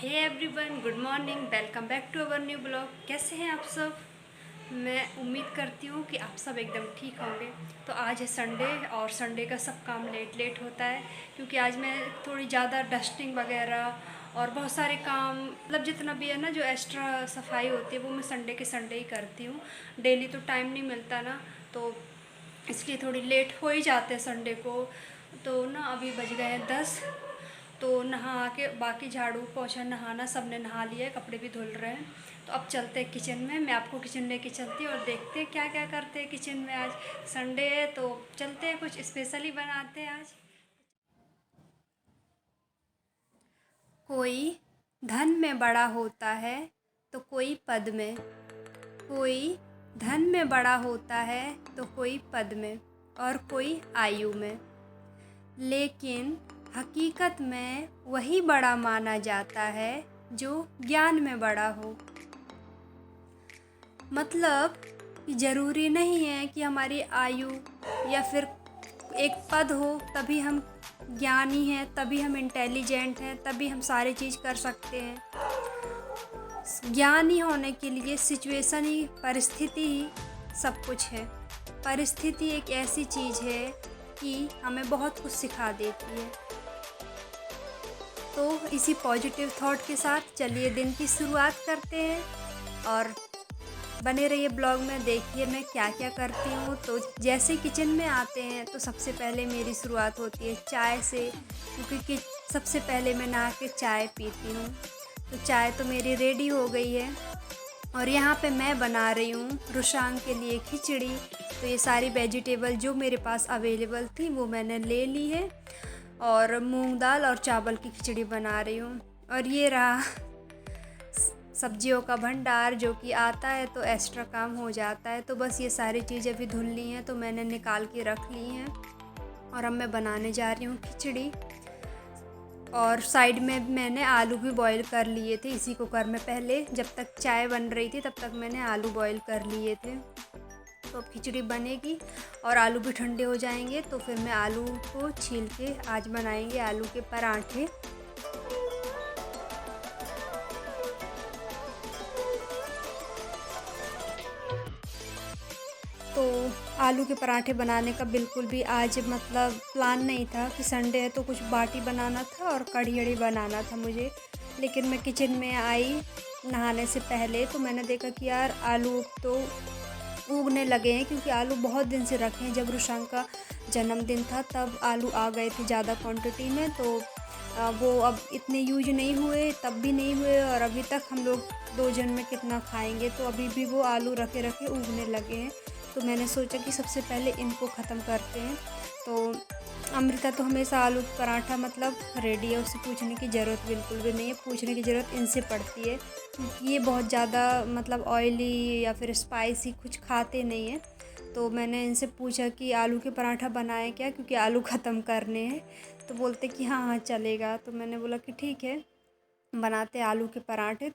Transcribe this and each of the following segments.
Hey everyone, good morning. Welcome back to our new blog. कैसे हैं आप सब? मैं उम्मीद करती हूँ कि आप सब एकदम ठीक होंगे। तो आज है संडे और संडे का सब काम लेट लेट होता है क्योंकि आज मैं थोड़ी ज़्यादा डस्टिंग वगैरह और बहुत सारे काम मतलब जितना भी है ना, जो एक्स्ट्रा सफाई होती है वो मैं संडे के संडे ही करती हूँ। डेली तो टाइम नहीं मिलता ना, तो इसलिए थोड़ी लेट हो ही जाते हैं संडे को। तो ना अभी बज गए हैं 10। तो नहा के बाकी झाड़ू पोछा नहाना सब ने नहा लिया है, कपड़े भी धुल रहे हैं। तो अब चलते हैं किचन में, मैं आपको किचन लेके चलती हूँ और देखते हैं क्या क्या करते हैं किचन में। आज संडे है तो चलते हैं, कुछ स्पेशल ही बनाते हैं आज। कोई धन में बड़ा होता है तो कोई पद में, कोई धन में बड़ा होता है तो कोई पद में और कोई आयु में, लेकिन हकीकत में वही बड़ा माना जाता है जो ज्ञान में बड़ा हो। मतलब कि ज़रूरी नहीं है कि हमारी आयु या फिर एक पद हो तभी हम ज्ञानी हैं, तभी हम इंटेलिजेंट हैं, तभी हम सारी चीज़ कर सकते हैं। ज्ञानी होने के लिए सिचुएशन ही, परिस्थिति ही सब कुछ है। परिस्थिति एक ऐसी चीज़ है कि हमें बहुत कुछ सिखा देती है। तो इसी पॉजिटिव थॉट के साथ चलिए दिन की शुरुआत करते हैं और बने रहिए ब्लॉग में। देखिए मैं क्या क्या करती हूँ। तो जैसे किचन में आते हैं तो सबसे पहले मेरी शुरुआत होती है चाय से, क्योंकि सबसे पहले मैं नहा के चाय पीती हूँ। तो चाय तो मेरी रेडी हो गई है और यहाँ पे मैं बना रही हूँ रुशांग के लिए खिचड़ी। तो ये सारी वेजिटेबल जो मेरे पास अवेलेबल थी वो मैंने ले ली है और मूंग दाल और चावल की खिचड़ी बना रही हूँ। और ये रहा सब्जियों का भंडार, जो कि आता है तो एक्स्ट्रा काम हो जाता है। तो बस ये सारी चीज़ें भी धुल ली हैं तो मैंने निकाल के रख ली हैं और अब मैं बनाने जा रही हूँ खिचड़ी। और साइड में मैंने आलू भी बॉईल कर लिए थे इसी कुकर में। पहले जब तक चाय बन रही थी तब तक मैंने आलू बॉईल कर लिए थे। तो अब खिचड़ी बनेगी और आलू भी ठंडे हो जाएंगे तो फिर मैं आलू को छील के आज बनाएंगे आलू के पराठे। तो आलू के पराठे बनाने का बिल्कुल भी आज मतलब प्लान नहीं था कि संडे है तो कुछ बाटी बनाना था और कढ़ी अड़ी बनाना था मुझे। लेकिन मैं किचन में आई नहाने से पहले तो मैंने देखा कि यार आलू तो उगने लगे हैं, क्योंकि आलू बहुत दिन से रखे हैं। जब रुशांग का जन्मदिन था तब आलू आ गए थे ज़्यादा क्वांटिटी में। तो वो अब इतने यूज नहीं हुए, तब भी नहीं हुए और अभी तक हम लोग 2 जन में कितना खाएंगे। तो अभी भी वो आलू रखे रखे उगने लगे हैं। तो मैंने सोचा कि सबसे पहले इनको ख़त्म करते हैं। तो अमृता तो हमेशा आलू पराठा मतलब रेडी है, उससे पूछने की ज़रूरत बिल्कुल भी नहीं है। पूछने की ज़रूरत इनसे पड़ती है क्योंकि ये बहुत ज़्यादा मतलब ऑयली या फिर स्पाइसी कुछ खाते नहीं हैं। तो मैंने इनसे पूछा कि आलू के पराठा बनाए क्या, क्योंकि आलू ख़त्म करने हैं। तो बोलते कि हाँ हाँ चलेगा। तो मैंने बोला कि ठीक है बनाते आलू के पराठे।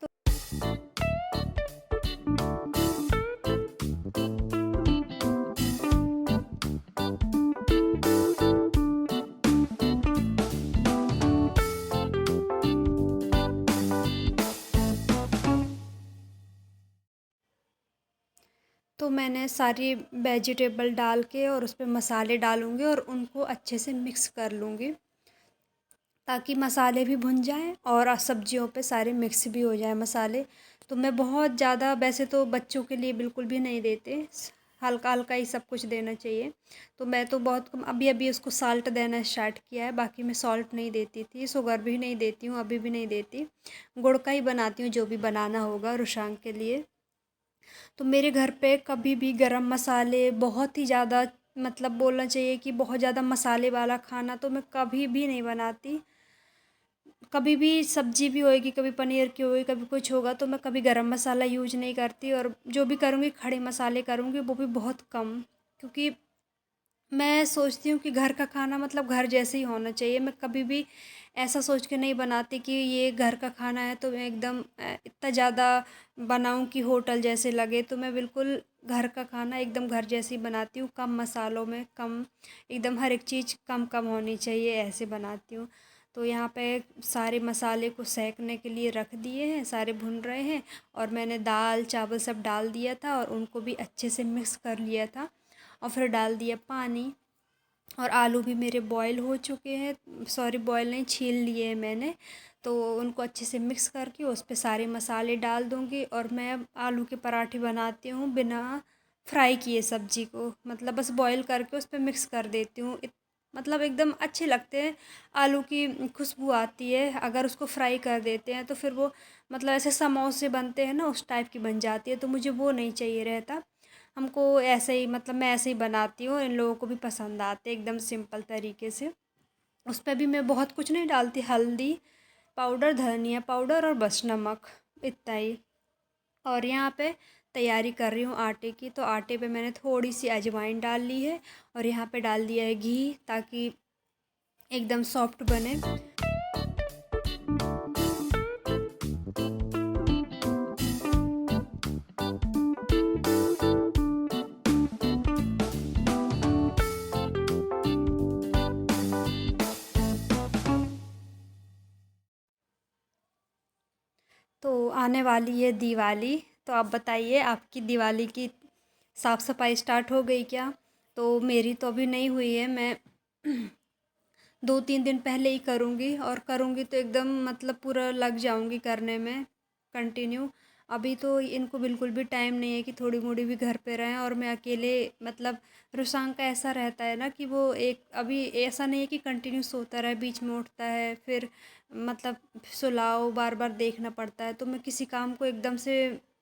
तो मैंने सारी वेजिटेबल डाल के और उस पर मसाले डालूँगी और उनको अच्छे से मिक्स कर लूँगी ताकि मसाले भी भुन जाएं और सब्जियों पे सारे मिक्स भी हो जाए मसाले। तो मैं बहुत ज़्यादा, वैसे तो बच्चों के लिए बिल्कुल भी नहीं देते, हल्का हल्का ही सब कुछ देना चाहिए। तो मैं तो बहुत कम अभी अभी उसको साल्ट देना स्टार्ट किया है। बाकी मैं सॉल्ट नहीं देती थी, शुगर भी नहीं देती हूँ, अभी भी नहीं देती। गुड़ का ही बनाती हूँ जो भी बनाना होगा रुशांग के लिए। तो मेरे घर पे कभी भी गरम मसाले बहुत ही ज़्यादा, मतलब बोलना चाहिए कि बहुत ज़्यादा मसाले वाला खाना तो मैं कभी भी नहीं बनाती। कभी भी सब्जी भी होएगी, कभी पनीर की होगी, कभी कुछ होगा तो मैं कभी गरम मसाला यूज नहीं करती। और जो भी करूँगी खड़े मसाले करूँगी, वो भी बहुत कम। क्योंकि मैं सोचती हूँ कि घर का खाना मतलब घर जैसे ही होना चाहिए। मैं कभी भी ऐसा सोच के नहीं बनाती कि ये घर का खाना है तो मैं एकदम इतना ज़्यादा बनाऊँ कि होटल जैसे लगे। तो मैं बिल्कुल घर का खाना एकदम घर जैसे ही बनाती हूँ, कम मसालों में, कम एकदम हर एक चीज़ कम कम होनी चाहिए, ऐसे बनाती हूँ। तो यहाँ पे सारे मसाले को सेकने के लिए रख दिए हैं, सारे भुन रहे हैं। और मैंने दाल चावल सब डाल दिया था और उनको भी अच्छे से मिक्स कर लिया था। और फिर डाल दिया पानी। और आलू भी मेरे बॉईल हो चुके हैं, सॉरी बॉईल नहीं, छील लिए हैं मैंने। तो उनको अच्छे से मिक्स करके उस पे सारे मसाले डाल दूँगी। और मैं आलू के पराठे बनाती हूँ बिना फ्राई किए सब्ज़ी को, मतलब बस बॉईल करके उस पे मिक्स कर देती हूँ। मतलब एकदम अच्छे लगते हैं, आलू की खुशबू आती है। अगर उसको फ्राई कर देते हैं तो फिर वो मतलब ऐसे समोसे बनते हैं ना, उस टाइप की बन जाती है, तो मुझे वो नहीं चाहिए रहता। हमको ऐसे ही, मतलब मैं ऐसे ही बनाती हूँ, इन लोगों को भी पसंद आते हैं एकदम सिंपल तरीके से। उस पे भी मैं बहुत कुछ नहीं डालती, हल्दी पाउडर, धनिया पाउडर और बस नमक, इतना ही। और यहाँ पे तैयारी कर रही हूँ आटे की। तो आटे पे मैंने थोड़ी सी अजवाइन डाल ली है और यहाँ पे डाल दिया है घी, ताकि एकदम सॉफ्ट बने। तो आने वाली है दिवाली, तो आप बताइए आपकी दिवाली की साफ़ सफाई स्टार्ट हो गई क्या? तो मेरी तो अभी नहीं हुई है, मैं 2-3 दिन पहले ही करूँगी। और करूँगी तो एकदम मतलब पूरा लग जाऊँगी करने में कंटिन्यू। अभी तो इनको बिल्कुल भी टाइम नहीं है कि थोड़ी मोड़ी भी घर पे रहें, और मैं अकेले, मतलब रुसांग का ऐसा रहता है ना कि वो एक अभी ऐसा नहीं है कि कंटिन्यू सोता रहे, बीच में उठता है, फिर मतलब सुलाओ, बार बार देखना पड़ता है। तो मैं किसी काम को एकदम से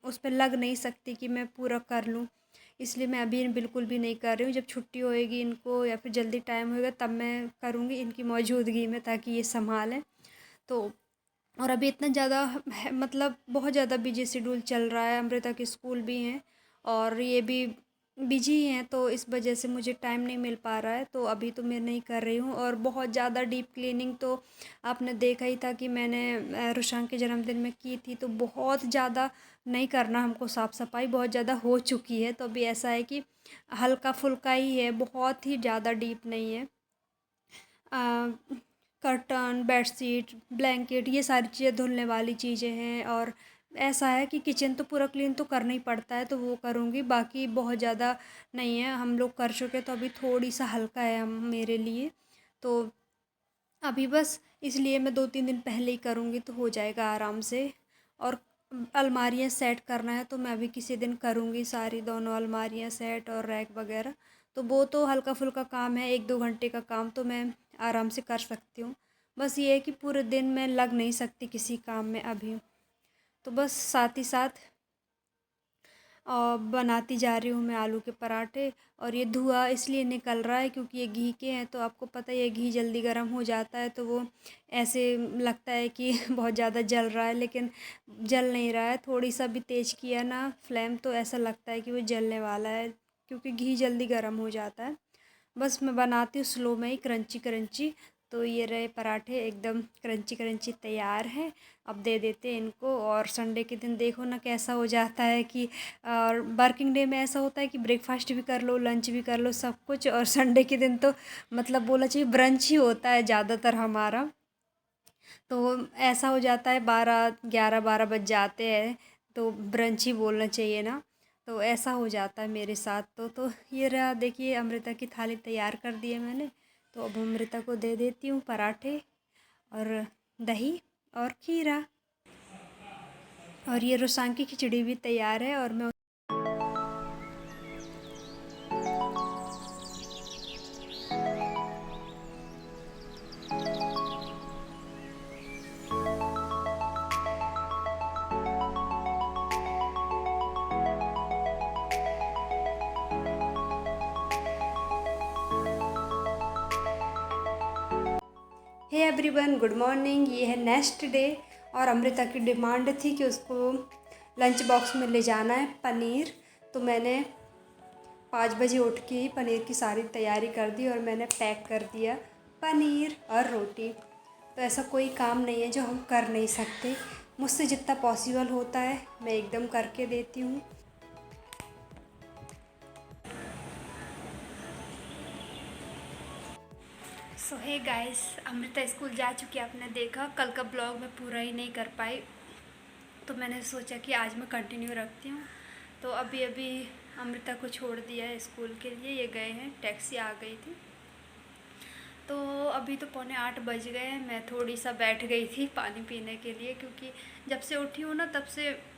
उस पर लग नहीं सकती कि मैं पूरा कर लूँ। इसलिए मैं अभी बिल्कुल भी नहीं कर रही हूँ। जब छुट्टी होएगी इनको या फिर जल्दी टाइम होएगा तब मैं करूँगी इनकी मौजूदगी में, ताकि ये सँभालें। तो और अभी इतना ज़्यादा है, मतलब बहुत ज़्यादा बिजी शेड्यूल चल रहा है, अमृता के स्कूल भी हैं और ये भी बिजी ही हैं, तो इस वजह से मुझे टाइम नहीं मिल पा रहा है। तो अभी तो मैं नहीं कर रही हूँ। और बहुत ज़्यादा डीप क्लीनिंग तो आपने देखा ही था कि मैंने रुशान के जन्मदिन में की थी। तो बहुत ज़्यादा नहीं करना हमको, साफ़ सफाई बहुत ज़्यादा हो चुकी है। तो अभी ऐसा है कि हल्का फुल्का ही है, बहुत ही ज़्यादा डीप नहीं है। कर्टन, बेडशीट, ब्लैंकेट, ये सारी चीज़ें धुलने वाली चीज़ें हैं। और ऐसा है कि किचन तो पूरा क्लीन तो करना ही पड़ता है, तो वो करूँगी। बाकी बहुत ज़्यादा नहीं है, हम लोग कर चुके, तो अभी थोड़ी सा हल्का है हम मेरे लिए। तो अभी बस इसलिए मैं 2-3 दिन पहले ही करूँगी तो हो जाएगा आराम से। और अलमारियाँ सेट करना है तो मैं अभी किसी दिन करूँगी, सारी दोनों अलमारियाँ सेट और रैक वगैरह। तो वो तो हल्का फुल्का काम है, 1-2 घंटे का काम तो मैं आराम से कर सकती हूँ। बस ये है कि पूरे दिन मैं लग नहीं सकती किसी काम में अभी। तो बस साथ ही साथ और बनाती जा रही हूँ मैं आलू के पराठे। और ये धुआँ इसलिए निकल रहा है क्योंकि ये घी के हैं, तो आपको पता ही है घी जल्दी गर्म हो जाता है, तो वो ऐसे लगता है कि बहुत ज़्यादा जल रहा है, लेकिन जल नहीं रहा है। थोड़ी सा भी तेज़ किया ना फ्लेम तो ऐसा लगता है कि वो जलने वाला है, क्योंकि घी जल्दी गर्म हो जाता है। बस मैं बनाती हूँ स्लो में ही, क्रंची क्रंची। तो ये रहे पराठे, एकदम क्रंची क्रंची तैयार हैं। अब दे देते हैं इनको। और संडे के दिन देखो ना कैसा हो जाता है कि, और वर्किंग डे में ऐसा होता है कि ब्रेकफास्ट भी कर लो, लंच भी कर लो, सब कुछ। और संडे के दिन तो मतलब बोला चाहिए ब्रंच ही होता है ज़्यादातर हमारा। तो ऐसा हो जाता है, 11 बज जाते हैं, तो ब्रंच ही बोलना चाहिए ना। तो ऐसा हो जाता है मेरे साथ। तो ये रहा, देखिए अमृता की थाली तैयार कर दी है मैंने। तो अब अमृता को दे देती हूँ पराठे और दही और खीरा। और ये रुसान की खिचड़ी भी तैयार है। और मैं हे एवरीवन, गुड मॉर्निंग। ये है नेक्स्ट डे। और अमृता की डिमांड थी कि उसको लंच बॉक्स में ले जाना है पनीर। तो मैंने 5 बजे उठ के ही पनीर की सारी तैयारी कर दी और मैंने पैक कर दिया पनीर और रोटी। तो ऐसा कोई काम नहीं है जो हम कर नहीं सकते। मुझसे जितना पॉसिबल होता है मैं एकदम करके देती हूँ। सो हे गाइस, अमृता स्कूल जा चुकी है, आपने देखा। कल का ब्लॉग मैं पूरा ही नहीं कर पाई, तो मैंने सोचा कि आज मैं कंटिन्यू रखती हूँ। तो अभी अभी अमृता को छोड़ दिया है स्कूल के लिए, ये गए हैं, टैक्सी आ गई थी। तो अभी तो 7:45 बज गए हैं। मैं थोड़ी सा बैठ गई थी पानी पीने के लिए, क्योंकि जब से उठी हूँ ना तब से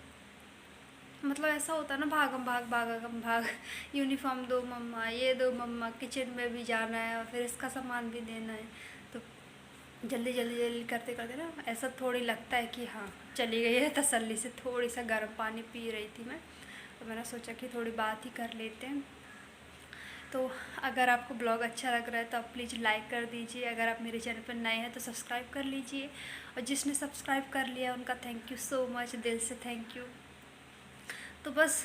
मतलब ऐसा होता है ना, भागम भाग भागम भाग। यूनिफॉर्म दो मम्मा, ये दो मम्मा, किचन में भी जाना है और फिर इसका सामान भी देना है। तो जल्दी जल्दी जल्दी करते करते ना ऐसा थोड़ी लगता है कि हाँ चली गई है तसल्ली से। थोड़ी सा गर्म पानी पी रही थी मैं, तो मैंने सोचा कि थोड़ी बात ही कर लेते हैं। तो अगर आपको ब्लॉग अच्छा लग रहा है तो आप प्लीज़ लाइक कर दीजिए। अगर आप मेरे चैनल पर नए हैं तो सब्सक्राइब कर लीजिए, और जिसने सब्सक्राइब कर लिया उनका थैंक यू सो मच, दिल से थैंक यू। तो बस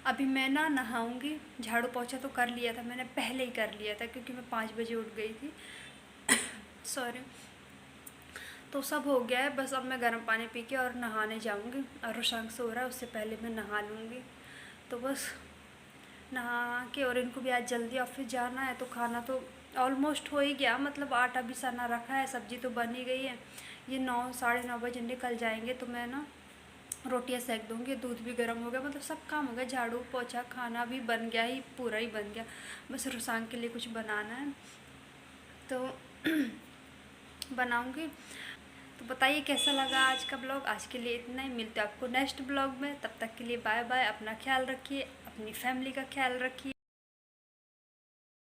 अभी मैं ना नहाऊंगी। झाड़ू पोछा तो कर लिया था मैंने, पहले ही कर लिया था, क्योंकि मैं 5 बजे उठ गई थी। सॉरी। तो सब हो गया है, बस अब मैं गर्म पानी पी के और नहाने जाऊंगी। और रोशांक सो रहा है, उससे पहले मैं नहा लूँगी। तो बस नहा के, और इनको भी आज जल्दी ऑफिस जाना है, तो खाना तो ऑलमोस्ट हो ही गया। मतलब आटा भी सना रखा है, सब्ज़ी तो बन ही गई है। ये 9 साढ़े 9 बजे निकल जाएंगे, तो मैं ना रोटियां सेक दूँगी। दूध भी गर्म हो गया, मतलब सब काम हो गया। झाड़ू पोछा खाना भी बन गया, ही पूरा ही बन गया। बस रोशांक के लिए कुछ बनाना है, तो बनाऊँगी। तो बताइए कैसा लगा आज का ब्लॉग। आज के लिए इतना ही, मिलते हैं आपको नेक्स्ट ब्लॉग में। तब तक के लिए बाय बाय। अपना ख्याल रखिए, अपनी फैमिली का ख्याल रखिए।